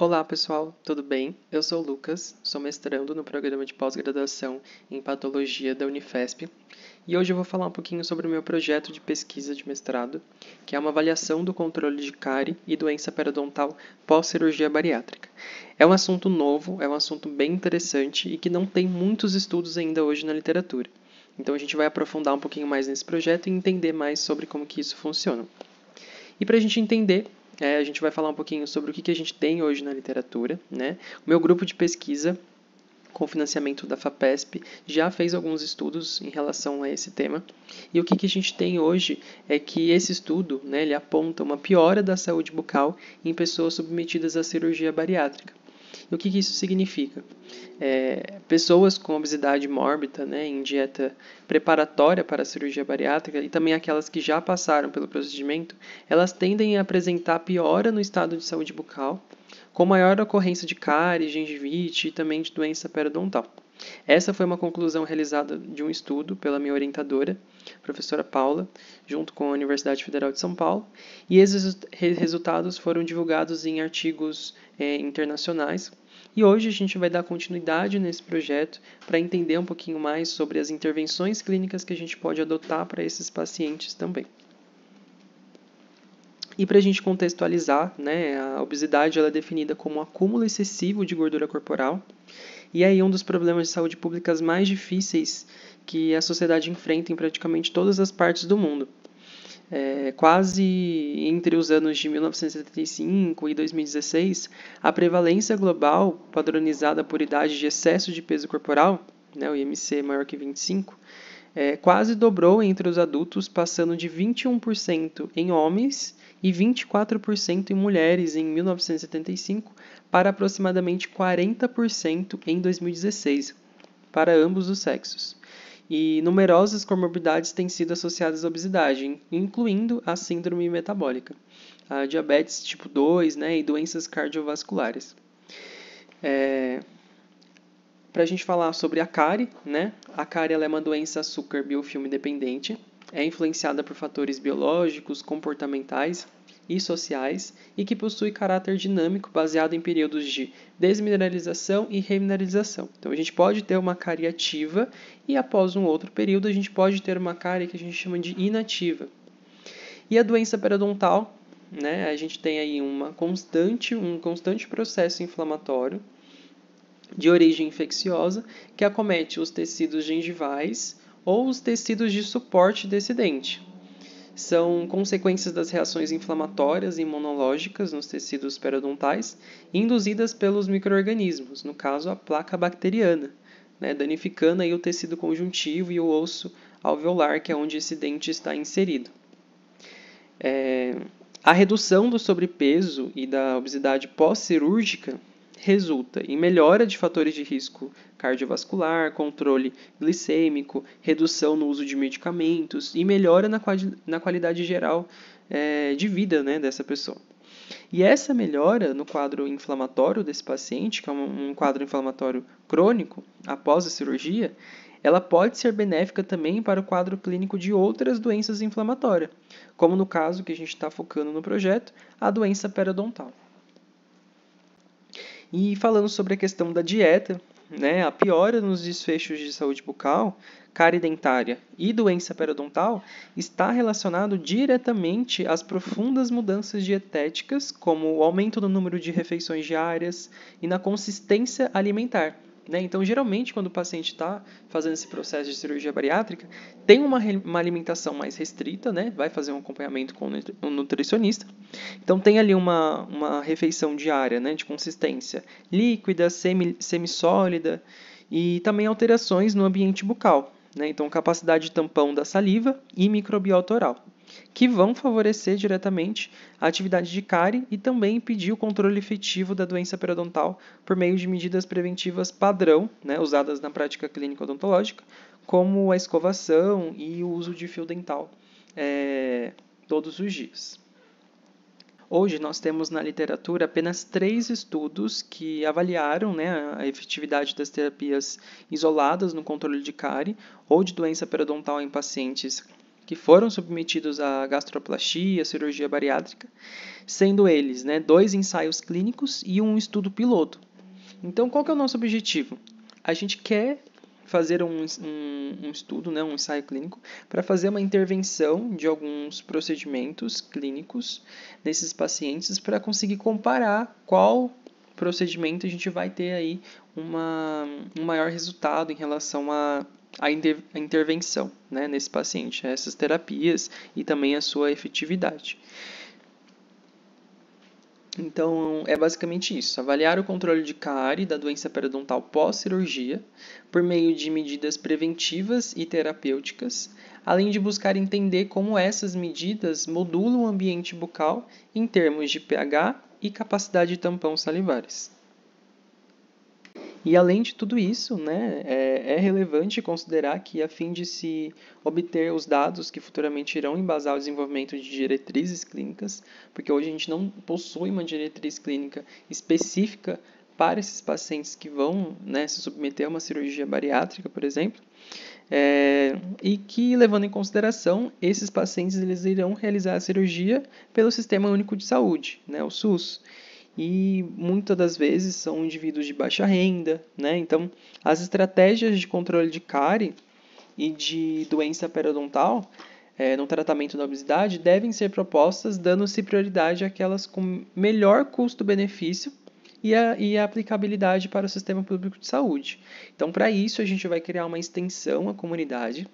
Olá pessoal, tudo bem? Eu sou o Lucas, sou mestrando no programa de pós-graduação em Patologia da Unifesp e hoje eu vou falar um pouquinho sobre o meu projeto de pesquisa de mestrado, que é uma avaliação do controle de cárie e doença periodontal pós-cirurgia bariátrica. É um assunto novo, é um assunto bem interessante e que não tem muitos estudos ainda hoje na literatura. Então a gente vai aprofundar um pouquinho mais nesse projeto e entender mais sobre como que isso funciona. E para a gente entender, a gente vai falar um pouquinho sobre o que a gente tem hoje na literatura, né? O meu grupo de pesquisa, com financiamento da FAPESP, já fez alguns estudos em relação a esse tema. E o que a gente tem hoje é que esse estudo, né, ele aponta uma piora da saúde bucal em pessoas submetidas à cirurgia bariátrica. E o que isso significa? Pessoas com obesidade mórbida, né, em dieta preparatória para a cirurgia bariátrica e também aquelas que já passaram pelo procedimento, elas tendem a apresentar piora no estado de saúde bucal, com maior ocorrência de cárie, gengivite e também de doença periodontal. Essa foi uma conclusão realizada de um estudo pela minha orientadora, professora Paula, junto com a Universidade Federal de São Paulo, e esses resultados foram divulgados em artigos internacionais. E hoje a gente vai dar continuidade nesse projeto para entender um pouquinho mais sobre as intervenções clínicas que a gente pode adotar para esses pacientes também. E para a gente contextualizar, né, a obesidade ela é definida como um acúmulo excessivo de gordura corporal, e aí um dos problemas de saúde pública mais difíceis que a sociedade enfrenta em praticamente todas as partes do mundo. Quase entre os anos de 1975 e 2016, a prevalência global, padronizada por idade de excesso de peso corporal, né, o IMC maior que 25, quase dobrou entre os adultos, passando de 21% em homens e 24% em mulheres em 1975 para aproximadamente 40% em 2016, para ambos os sexos. E numerosas comorbidades têm sido associadas à obesidade, incluindo a síndrome metabólica, a diabetes tipo 2, né, e doenças cardiovasculares. Para a gente falar sobre a cárie, né? A cárie ela é uma doença açúcar biofilme dependente, é influenciada por fatores biológicos, comportamentais e sociais e que possui caráter dinâmico baseado em períodos de desmineralização e remineralização. Então a gente pode ter uma cárie ativa e após um outro período a gente pode ter uma cárie que a gente chama de inativa. E a doença periodontal, né? A gente tem aí um constante processo inflamatório de origem infecciosa que acomete os tecidos gengivais ou os tecidos de suporte desse dente. São consequências das reações inflamatórias e imunológicas nos tecidos periodontais induzidas pelos micro-organismos, no caso a placa bacteriana, né, danificando aí o tecido conjuntivo e o osso alveolar, que é onde esse dente está inserido. A redução do sobrepeso e da obesidade pós-cirúrgica resulta em melhora de fatores de risco cardiovascular, controle glicêmico, redução no uso de medicamentos e melhora na qualidade geral de vida, né, dessa pessoa. E essa melhora no quadro inflamatório desse paciente, que é um quadro inflamatório crônico após a cirurgia, ela pode ser benéfica também para o quadro clínico de outras doenças inflamatórias, como no caso que a gente está focando no projeto, a doença periodontal. E falando sobre a questão da dieta, né, a piora nos desfechos de saúde bucal, cárie dentária e doença periodontal está relacionado diretamente às profundas mudanças dietéticas, como o aumento no número de refeições diárias e na consistência alimentar. Então, geralmente, quando o paciente está fazendo esse processo de cirurgia bariátrica, tem uma alimentação mais restrita, né? Vai fazer um acompanhamento com um nutricionista. Então, tem ali uma refeição diária, né, de consistência líquida, semissólida e também alterações no ambiente bucal. Então, capacidade de tampão da saliva e microbiota oral, que vão favorecer diretamente a atividade de cárie e também impedir o controle efetivo da doença periodontal por meio de medidas preventivas padrão, né, usadas na prática clínica odontológica, como a escovação e o uso de fio dental todos os dias. Hoje nós temos na literatura apenas 3 estudos que avaliaram, né, a efetividade das terapias isoladas no controle de cárie ou de doença periodontal em pacientes que foram submetidos à gastroplastia, cirurgia bariátrica, sendo eles, né, 2 ensaios clínicos e um estudo piloto. Então, qual que é o nosso objetivo? A gente quer fazer um estudo, né, um ensaio clínico, para fazer uma intervenção de alguns procedimentos clínicos nesses pacientes para conseguir comparar qual procedimento a gente vai ter aí um maior resultado em relação à intervenção, né, nesse paciente, essas terapias e também a sua efetividade. Então, é basicamente isso. Avaliar o controle de cárie da doença periodontal pós-cirurgia por meio de medidas preventivas e terapêuticas, além de buscar entender como essas medidas modulam o ambiente bucal em termos de pH e capacidade de tampão salivares. E além de tudo isso, né, é relevante considerar que, a fim de se obter os dados que futuramente irão embasar o desenvolvimento de diretrizes clínicas, porque hoje a gente não possui uma diretriz clínica específica para esses pacientes que vão, né, se submeter a uma cirurgia bariátrica, por exemplo, e que, levando em consideração, esses pacientes eles irão realizar a cirurgia pelo Sistema Único de Saúde, né, o SUS. E muitas das vezes são indivíduos de baixa renda, né? Então, as estratégias de controle de cárie e de doença periodontal no tratamento da obesidade devem ser propostas dando-se prioridade àquelas com melhor custo-benefício e a aplicabilidade para o sistema público de saúde. Então, para isso, a gente vai criar uma extensão à comunidade,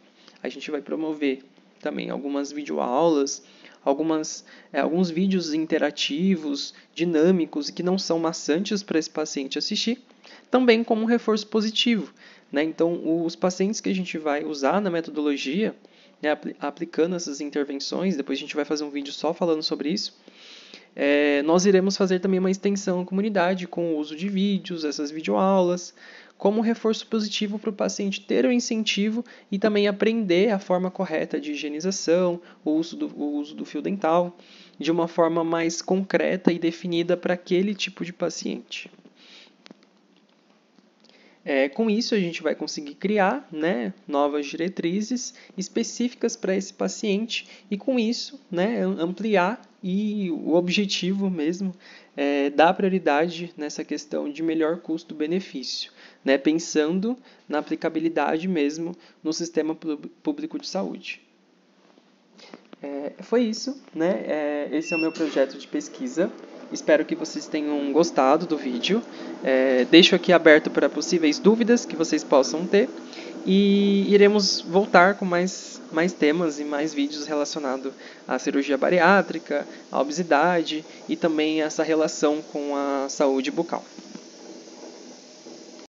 a gente vai promover também algumas videoaulas, alguns vídeos interativos, dinâmicos e que não são maçantes para esse paciente assistir, também como um reforço positivo, né? Então, os pacientes que a gente vai usar na metodologia, né, aplicando essas intervenções, depois a gente vai fazer um vídeo só falando sobre isso, nós iremos fazer também uma extensão à comunidade com o uso de vídeos, essas videoaulas, como reforço positivo para o paciente ter o incentivo e também aprender a forma correta de higienização, o uso do fio dental, de uma forma mais concreta e definida para aquele tipo de paciente. Com isso, a gente vai conseguir criar, né, novas diretrizes específicas para esse paciente e, com isso, né, ampliar e o objetivo mesmo é dar prioridade nessa questão de melhor custo-benefício, né, pensando na aplicabilidade mesmo no sistema público de saúde. Foi isso, né? Esse é o meu projeto de pesquisa. Espero que vocês tenham gostado do vídeo. Deixo aqui aberto para possíveis dúvidas que vocês possam ter. E iremos voltar com mais temas e mais vídeos relacionados à cirurgia bariátrica, à obesidade e também essa relação com a saúde bucal.